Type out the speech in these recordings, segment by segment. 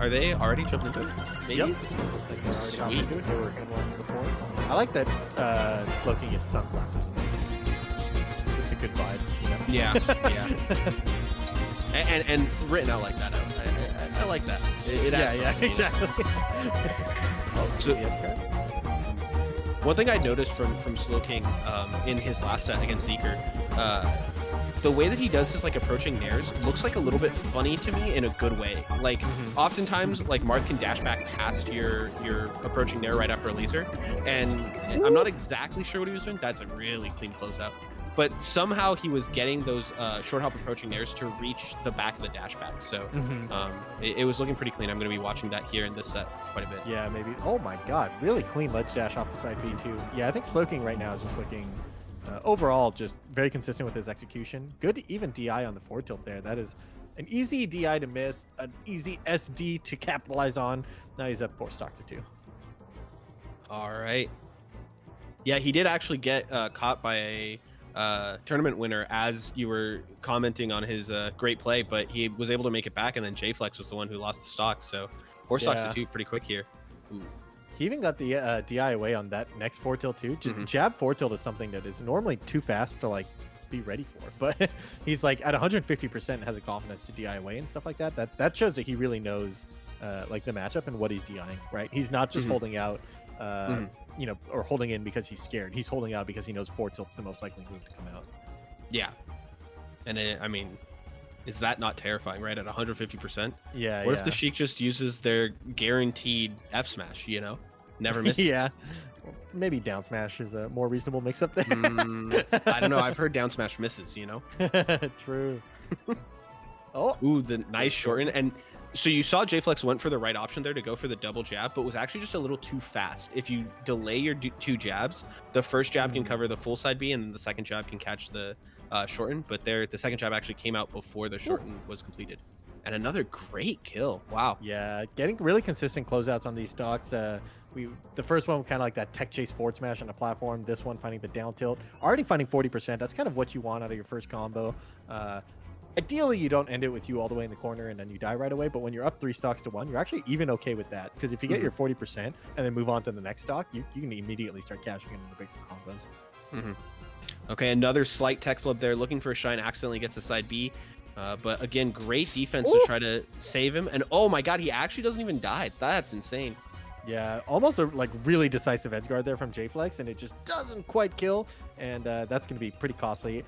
Are they already jumped into it? Maybe? Yep. Like they're already hopping Sweet. into it. They were in one before. I like that Slowking his sunglasses. Just a good vibe, you know? Yeah, yeah. and written out like that. I like that. It adds something, you know? exactly. So, one thing I noticed from Slowking in his last set against Zeker, the way that he does his like approaching nairs looks like a little bit funny to me in a good way. Like oftentimes, like Marth can dash back past your approaching nair right after a laser, and I'm not exactly sure what he was doing. That's a really clean closeout. But somehow he was getting those short hop approaching nairs to reach the back of the dash back. So it was looking pretty clean. I'm going to be watching that here in this set quite a bit. Yeah, maybe. Oh my god, really clean ledge dash off the side B too. Yeah, I think Slowking right now is just looking overall just very consistent with his execution. Good even DI on the forward tilt there. That is an easy DI to miss, an easy SD to capitalize on. Now he's up 4 stocks to 2. All right. Yeah, he did actually get caught by a tournament winner as you were commenting on his great play, but he was able to make it back, and then Jflex was the one who lost the stock. So 4 stocks to 2 pretty quick here. Ooh. He even got the DI away on that next 4 tilt too. Just jab 4 tilt is something that is normally too fast to like be ready for, but he's like at 150% has the confidence to DI away and stuff like that. That shows that he really knows like the matchup and what he's DIing, right? He's not just holding out you know, or holding in because he's scared. He's holding out because he knows 4 tilt's the most likely move to come out. Yeah. And I mean, is that not terrifying, right? At 150%? Yeah. What if the Sheik just uses their guaranteed F smash, you know? Never miss. Yeah. Maybe down smash is a more reasonable mix up there. I don't know. I've heard down smash misses, you know? True. Oh. Ooh, the nice shorten. And so you saw Jflex went for the right option there to go for the double jab, but was actually just a little too fast. If you delay your 2 jabs, the first jab can cover the full side B, and then the second jab can catch the shorten. But there, the second jab actually came out before the shorten was completed. And another great kill. Wow. Yeah, getting really consistent closeouts on these stocks. The first one kind of like that tech chase forward smash on the platform. This one finding the down tilt. Already finding 40%. That's kind of what you want out of your first combo. Ideally, you don't end it with you all the way in the corner and then you die right away. But when you're up 3 stocks to 1, you're actually even okay with that. Because if you get your 40% and then move on to the next stock, you can immediately start cashing in the big combos. Okay, another slight tech flip there. Looking for a shine, accidentally gets a side B. But again, great defense to try to save him. And oh my god, he actually doesn't even die. That's insane. Yeah, almost a like really decisive edge guard there from Jflex, and it just doesn't quite kill, and that's going to be pretty costly.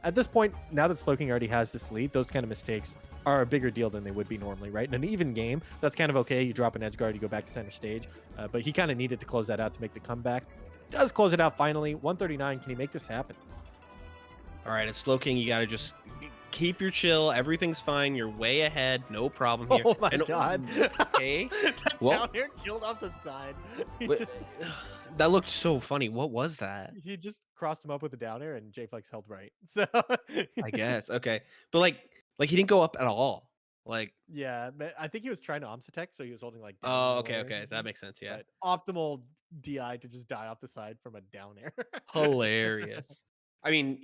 At this point, now that Slowking already has this lead, those kind of mistakes are a bigger deal than they would be normally, right? In an even game, that's kind of okay. You drop an edge guard, you go back to center stage, but he kind of needed to close that out to make the comeback. Does close it out finally. 139. Can he make this happen? All right, it's Slowking. You got to just keep your chill. Everything's fine. You're way ahead. No problem here. Oh my god. Okay. Well, down here killed off the side. That looked so funny. What was that? He just crossed him up with a down air and Jflex held right. So I guess. Okay. But like he didn't go up at all. Like, yeah, I think he was trying to OMS attack, so he was holding like down oh, air. okay. That makes sense. Yeah. But optimal DI to just die off the side from a down air. Hilarious. I mean,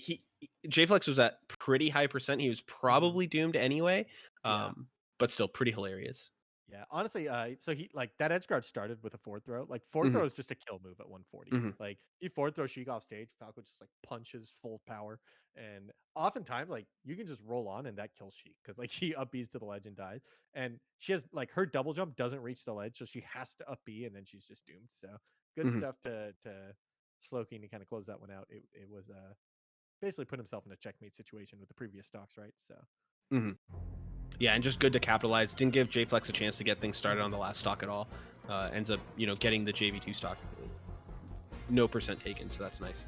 Jflex was at pretty high percent. He was probably doomed anyway. But still pretty hilarious. Yeah, honestly, so he like that edge guard started with a forward throw. Like forward throw is just a kill move at 140. Like you forward throw Sheik off stage, Falco just like punches full power, and oftentimes like you can just roll on and that kills Sheik because like she up B's to the ledge and dies, and she has like her double jump doesn't reach the ledge, so she has to up B and then she's just doomed. So good stuff to Slowking to kind of close that one out. It was basically put himself in a checkmate situation with the previous stocks, right? So. Yeah, and just good to capitalize. Didn't give Jflex a chance to get things started on the last stock at all. Ends up, getting the JV2 stock. No percent taken, so that's nice.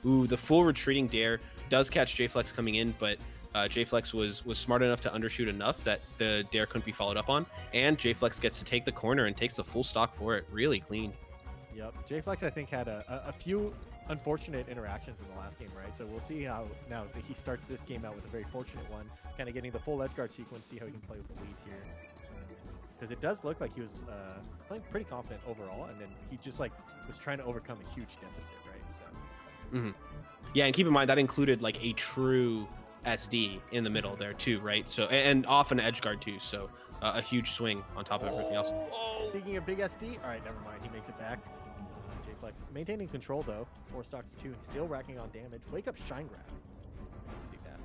Ooh, the full retreating dare does catch Jflex coming in, but Jflex was smart enough to undershoot enough that the dare couldn't be followed up on, and Jflex gets to take the corner and takes the full stock for it. Really clean. Yep, Jflex I think had a few unfortunate interactions in the last game, right? So we'll see how now that he starts this game out with a very fortunate one, kind of getting the full edge guard sequence, see how he can play with the lead here. Because it does look like he was playing pretty confident overall, and then he just like was trying to overcome a huge deficit, right? So. Yeah, and keep in mind that included like a true SD in the middle there too, right? So and off an edge guard too. So a huge swing on top of everything else. Oh, speaking of big SD, all right, never mind. He makes it back. Jflex maintaining control though. 4 stocks to 2 and still racking on damage. Wake up shine grab. See that.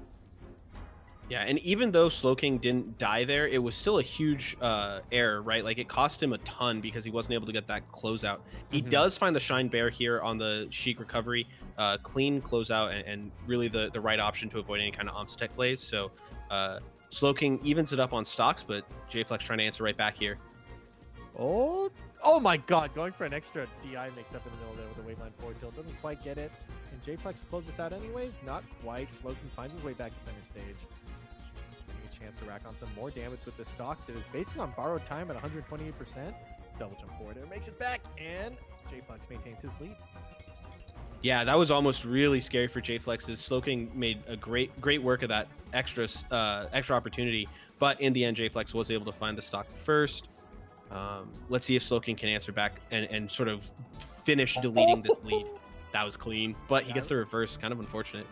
Yeah, and even though Slowking didn't die there, it was still a huge error, right? Like it cost him a ton because he wasn't able to get that closeout. He does find the Shine Bear here on the Sheik recovery, clean closeout, and really the right option to avoid any kind of Omsatech plays. So Slowking evens it up on stocks, but Jflex trying to answer right back here. Oh my god, going for an extra DI makes up in the middle there with the Wavline forward tilt. Doesn't quite get it. And Jflex closes out anyways? Not quite. Slowking finds his way back to center stage. Getting a chance to rack on some more damage with the stock that is basically on borrowed time at 128%. Double jump forward there, makes it back, and Jflex maintains his lead. Yeah, that was almost really scary for Jflex. Slowking made a great work of that extra opportunity, but in the end, Jflex was able to find the stock first. Let's see if Slowking can answer back and sort of finish deleting this lead. That was clean, but he gets the reverse. Kind of unfortunate.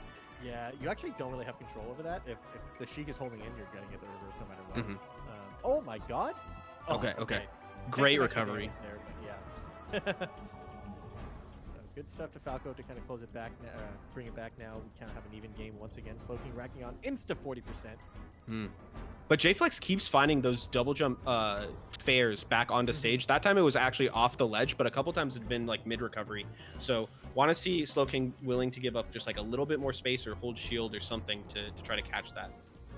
Yeah, you actually don't really have control over that. If the Sheik is holding in, you're going to get the reverse no matter what. Oh my god. Oh, okay. Great recovery. There, but yeah. Good stuff to Falco to kind of close it back, bring it back now. We kind of have an even game once again. Slowking racking on insta 40%. But Jflex keeps finding those double jump fares back onto stage. That time it was actually off the ledge, but a couple times it'd been like mid recovery. So want to see Slowking willing to give up just like a little bit more space or hold shield or something to try to catch that.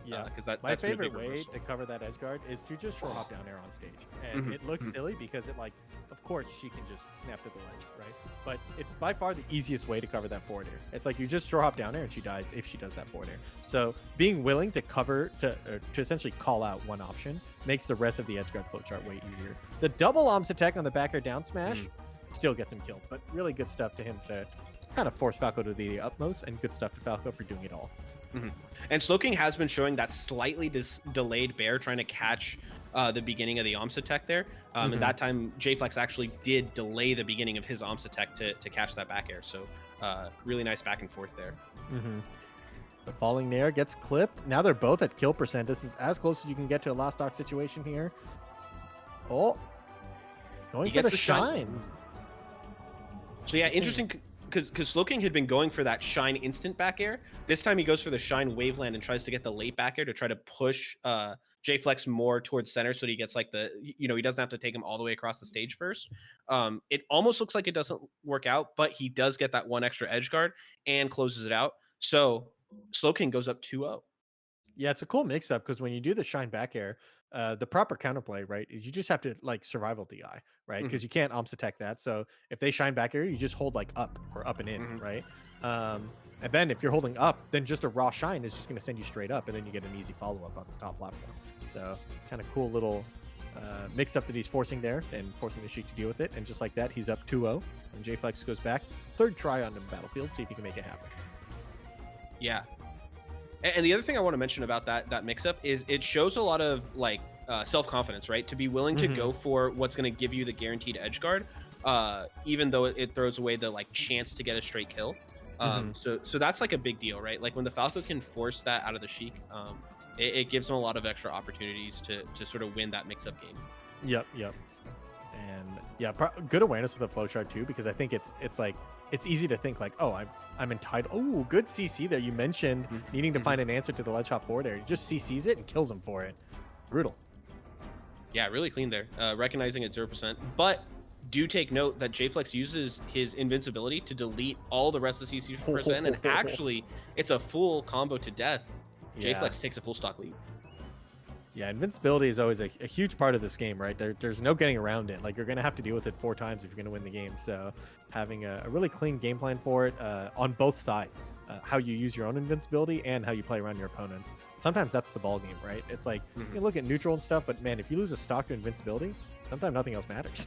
Yeah, because my favorite way to cover that edge guard is to just short hop down air on stage, and it looks silly because it like, of course she can just snap to the ledge, right? But it's by far the easiest way to cover that forward air. It's like you just short hop down air and she dies if she does that forward air. So being willing to cover to essentially call out one option makes the rest of the edge guard flowchart way easier. The double Omsatech on the back air down smash still gets him killed, but really good stuff to him to kind of force Falco to the utmost, and good stuff to Falco for doing it all. And Slowking has been showing that slightly delayed bear trying to catch the beginning of the Omsatech there. And that time, Jflex actually did delay the beginning of his Omsatech to catch that back air. So really nice back and forth there. The falling nair gets clipped. Now they're both at kill percent. This is as close as you can get to a last stock situation here. Oh, going for the shine. So yeah, interesting. Because Slowking had been going for that shine instant back air. This time he goes for the shine waveland and tries to get the late back air to try to push Jflex more towards center so that he gets like the, he doesn't have to take him all the way across the stage first. It almost looks like it doesn't work out, but he does get that one extra edge guard and closes it out. So Slowking goes up 2-0. Yeah, it's a cool mix up because when you do the shine back air, the proper counterplay, right, is you just have to like survival DI, right? Because you can't Omsatech that. So if they shine back air, you just hold like up or up and in, right? And then if you're holding up, then just a raw shine is just going to send you straight up, and then you get an easy follow up on the top platform. So kind of cool little mix up that he's forcing there and forcing the Sheik to deal with it. And just like that, he's up 2-0, and Jflex goes back. Third try on the battlefield, see if he can make it happen. Yeah. And the other thing I want to mention about that mix-up is it shows a lot of like self-confidence, right? To be willing to go for what's going to give you the guaranteed edge guard, even though it throws away the like chance to get a straight kill. So that's like a big deal, right? Like when the Falco can force that out of the Sheik, it gives him a lot of extra opportunities to sort of win that mix-up game. Yep. And yeah, good awareness of the flowchart too, because I think it's like it's easy to think like, oh, I'm entitled. Oh, good CC there. You mentioned needing to find an answer to the ledge hop forward air. He just CCs it and kills him for it. Brutal. Yeah, really clean there. Recognizing it 0%, but do take note that Jflex uses his invincibility to delete all the rest of the CC percent, and actually it's a full combo to death. Jflex takes a full stock lead. Yeah, invincibility is always a huge part of this game, right? There's no getting around it. Like, you're going to have to deal with it 4 times if you're going to win the game. So having a really clean game plan for it on both sides, how you use your own invincibility and how you play around your opponents. Sometimes that's the ball game, right? It's like, you can look at neutral and stuff, but man, if you lose a stock to invincibility, sometimes nothing else matters.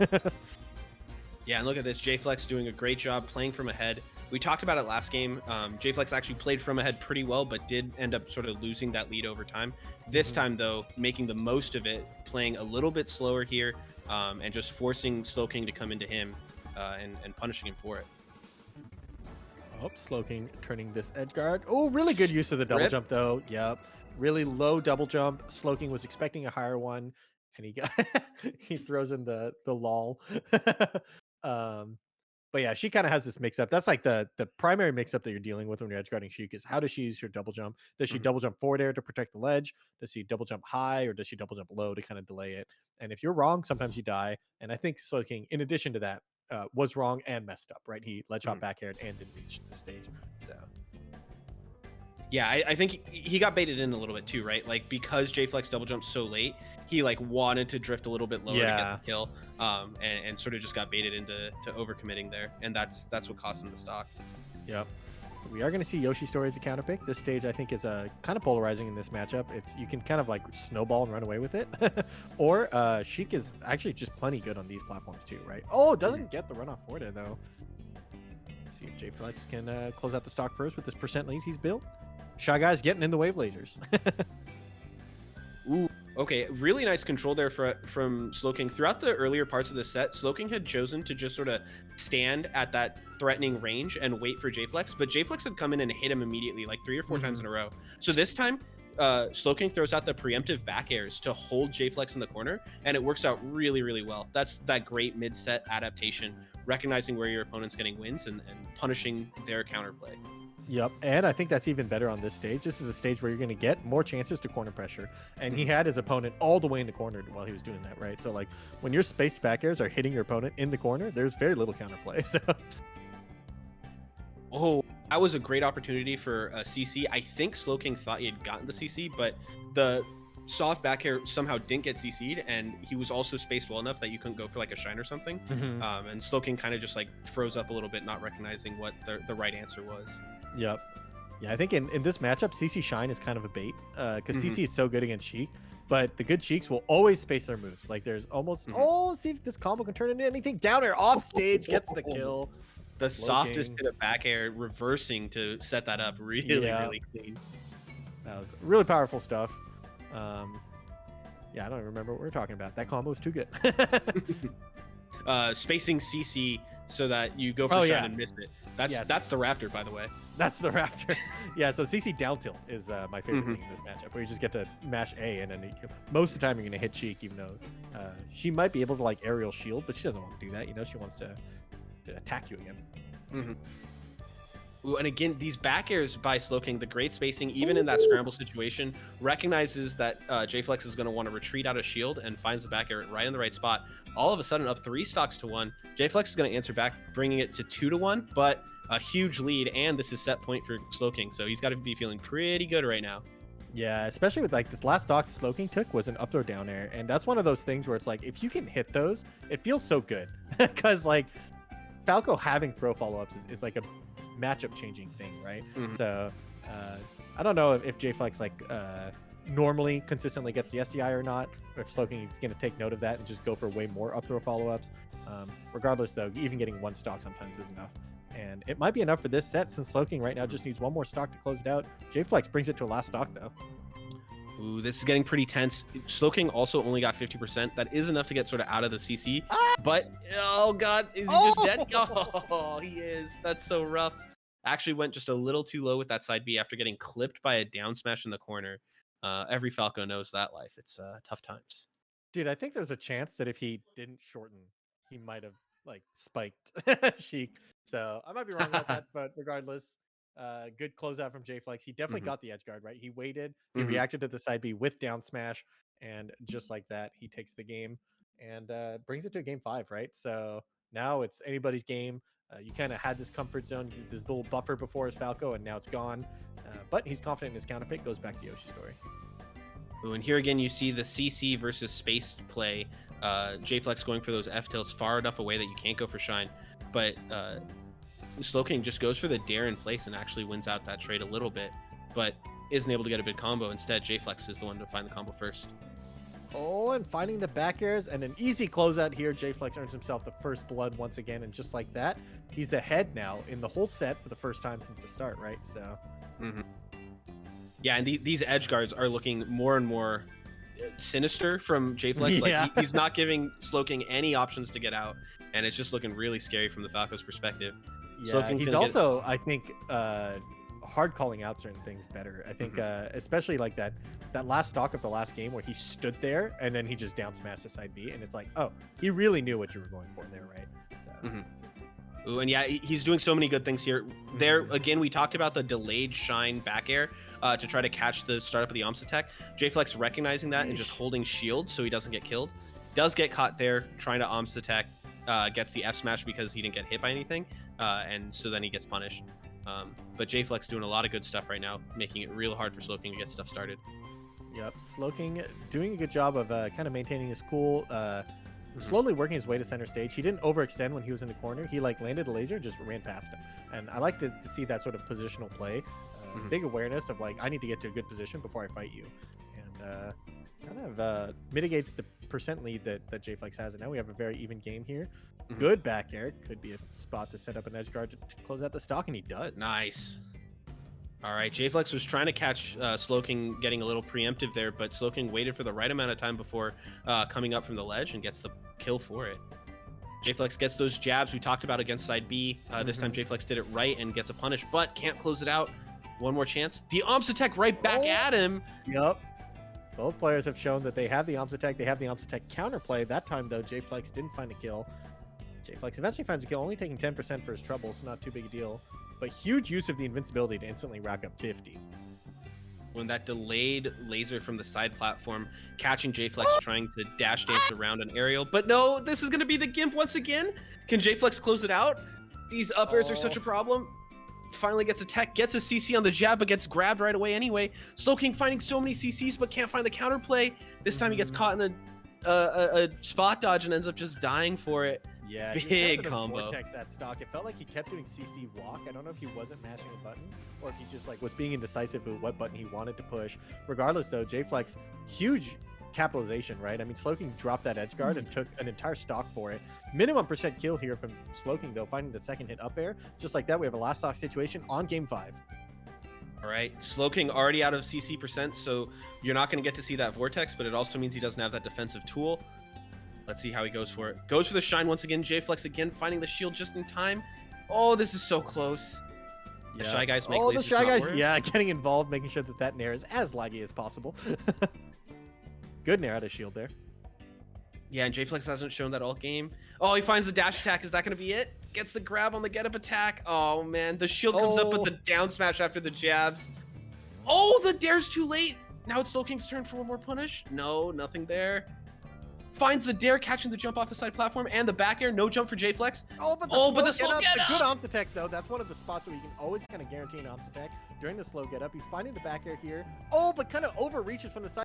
Yeah, and look at this. Jflex doing a great job playing from ahead. We talked about it last game. Jflex actually played from ahead pretty well, but did end up sort of losing that lead over time. This time, though, making the most of it, playing a little bit slower here, and just forcing Slowking to come into him and punishing him for it. Oh, Slowking turning this edge guard. Oh, really good use of the double Rip. jump though. Yep. Really low double jump. Slowking was expecting a higher one, and he got he throws in the lol. um, but yeah, she kind of has this mix up. That's like the primary mix up that you're dealing with when you're edge guarding Sheik is how does she use her double jump? Does she double jump forward air to protect the ledge? Does she double jump high or does she double jump low to kind of delay it? And if you're wrong, sometimes you die. And I think Slowking, in addition to that, was wrong and messed up. Right, he ledge hop back aired and didn't reach the stage. So yeah, I think he got baited in a little bit too, right? Like because Jflex double jumped so late, he like wanted to drift a little bit lower to get the kill, and sort of just got baited into overcommitting there, and that's what cost him the stock. Yep. We are going to see Yoshi Story as a counter pick. This stage I think is kind of polarizing in this matchup. It's you can kind of like snowball and run away with it, or Sheik is actually just plenty good on these platforms too, right? Oh, it doesn't get the run off forward though. Let's see if Jflex can close out the stock first with this percent lead he's built. Shy Guy's getting in the wave lasers. Ooh, okay, really nice control there from Slowking. Throughout the earlier parts of the set, Slowking had chosen to just sort of stand at that threatening range and wait for Jflex, but Jflex had come in and hit him immediately, like 3 or 4 times in a row. So this time, Slowking throws out the preemptive back airs to hold Jflex in the corner, and it works out really, really well. That's that great mid-set adaptation, recognizing where your opponent's getting wins and punishing their counterplay. Yep, and I think that's even better on this stage. This is a stage where you're going to get more chances to corner pressure, and he had his opponent all the way in the corner while he was doing that, right? So like when your spaced back airs are hitting your opponent in the corner, there's very little counterplay. So oh, that was a great opportunity for a CC. I think Slowking thought he had gotten the CC, but the soft back air somehow didn't get CC'd, and he was also spaced well enough that you couldn't go for like a shine or something. And Slowking kind of just like froze up a little bit, not recognizing what the right answer was. Yep. Yeah, I think in this matchup, CC Shine is kind of a bait because CC is so good against Sheik, but the good Sheiks will always space their moves. Like there's almost, see if this combo can turn into anything. Down air off stage gets the kill. The softest hit of back air reversing to set that up really, really clean. That was really powerful stuff. Yeah, I don't even remember what we were talking about. That combo was too good. Spacing CC so that you go for shine and miss it. That's the Raptor, by the way. That's the Raptor. Yeah, so CC down tilt is my favorite thing in this matchup, where you just get to mash A, and then most of the time you're going to hit Sheik, even though she might be able to like aerial shield, but she doesn't want to do that. You know, she wants to attack you again. Ooh, and again, these back airs by Slowking, the great spacing, even in that scramble situation, recognizes that Jflex is going to want to retreat out of shield and finds the back air right in the right spot. All of a sudden, up 3 stocks to 1. Jflex is going to answer back, bringing it to 2 to 1, but a huge lead, and this is set point for Slowking, so he's got to be feeling pretty good right now. Yeah, especially with like this last stock Slowking took was an up throw down air, and that's one of those things where it's like if you can hit those, it feels so good because like Falco having throw follow-ups is like a matchup changing thing, right? So I don't know if Jflex like normally consistently gets the SCI or not, or if Slowking is going to take note of that and just go for way more up throw follow-ups. Regardless though, even getting 1 stock sometimes is enough, and it might be enough for this set since Slowking right now just needs 1 more stock to close it out. Jflex brings it to a last stock though. Ooh, this is getting pretty tense. Slowking also only got 50%. That is enough to get sort of out of the CC. But, oh god, is he just dead? Oh, he is. That's so rough. Actually went just a little too low with that side B after getting clipped by a down smash in the corner. Every Falco knows that life. It's tough times. Dude, I think there's a chance that if he didn't shorten, he might have like spiked Sheik. So I might be wrong about that, but regardless, good closeout from Jflex. He definitely got the edge guard, right? He waited, he reacted to the side B with down smash, and just like that, he takes the game and brings it to a game 5, right? So now it's anybody's game. You kind of had this comfort zone, this little buffer before his Falco, and now it's gone. But he's confident in his counter pick, goes back to Yoshi Story. Ooh, and here again, you see the CC versus spaced play. Jflex going for those F tilts far enough away that you can't go for shine. But Slowking just goes for the dare in place and actually wins out that trade a little bit, but isn't able to get a big combo. Instead, Jflex is the one to find the combo first. Oh, and finding the back airs and an easy closeout here. Jflex earns himself the first blood once again, and just like that, he's ahead now in the whole set for the first time since the start, right? So. Yeah, and these edge guards are looking more and more sinister from Jflex. Like he's not giving Slowking any options to get out, and it's just looking really scary from the Falco's perspective. Yeah, he's also, I think, hard calling out certain things better. I think, especially like that last stock of the last game where he stood there and then he just down smashed the side B, and it's like, oh, he really knew what you were going for there, right? So. Ooh, and yeah, he's doing so many good things here. There, again, we talked about the delayed shine back air to try to catch the startup of the Omsa tech. Jflex recognizing that and just holding shield so he doesn't get killed. Does get caught there trying to Omsa tech, gets the F smash because he didn't get hit by anything, and so then he gets punished. But Jflex doing a lot of good stuff right now, making it real hard for Slowking to get stuff started. Yep, Slowking doing a good job of kind of maintaining his cool, slowly working his way to center stage. He didn't overextend when he was in the corner. He like landed a laser and just ran past him. And I like to see that sort of positional play. Big awareness of like, I need to get to a good position before I fight you. And kind of mitigates the percent lead that Jflex has. And now we have a very even game here. Good back air. Could be a spot to set up an edge guard to close out the stock, and he does. Nice. All right, Jflex was trying to catch Slowking getting a little preemptive there, but Slowking waited for the right amount of time before coming up from the ledge and gets the kill for it. Jflex gets those jabs we talked about against side B. This time Jflex did it right and gets a punish, but can't close it out. One more chance. The Omsa tech right back at him. Yep. Both players have shown that they have the Omsa tech. They have the Omsa tech counterplay. That time, though, Jflex didn't find a kill. Jflex eventually finds a kill, only taking 10% for his trouble, so not too big a deal. But huge use of the invincibility to instantly rack up 50. When that delayed laser from the side platform, catching Jflex trying to dash dance around an aerial. But no, this is going to be the Gimp once again. Can Jflex close it out? These up airs are such a problem. Finally gets a tech, gets a CC on the jab, but gets grabbed right away anyway. Slowking finding so many CCs, but can't find the counterplay. This time he gets caught in a spot dodge and ends up just dying for it. Yeah, big combo. Vortex that stock. It felt like he kept doing CC walk. I don't know if he wasn't mashing a button or if he just like was being indecisive with what button he wanted to push. Regardless, though, Jflex, huge capitalization, right? I mean, Slowking dropped that edge guard and took an entire stock for it. Minimum percent kill here from Slowking, though, finding the second hit up air. Just like that, we have a last stock situation on game 5. All right, Slowking already out of CC percent, so you're not going to get to see that Vortex, but it also means he doesn't have that defensive tool. Let's see how he goes for it. Goes for the shine once again. Jflex again, finding the shield just in time. Oh, this is so close. The Shy Guys make lasers the Shy Guys, work. yeah, getting involved, making sure that Nair is as laggy as possible. Good Nair out of shield there. Yeah, and Jflex hasn't shown that all game. Oh, he finds the dash attack. Is that going to be it? Gets the grab on the get-up attack. Oh, man. The shield comes up with the down smash after the jabs. Oh, the dare's too late. Now it's Slowking's turn for one more punish. No, nothing there. Finds the dare, catching the jump off the side platform and the back air. No jump for Jflex. But the slow get up. The good Omsa tech, though. That's one of the spots where you can always kind of guarantee an Omsa tech during the slow get up. He's finding the back air here. Oh, but kind of overreaches from the side.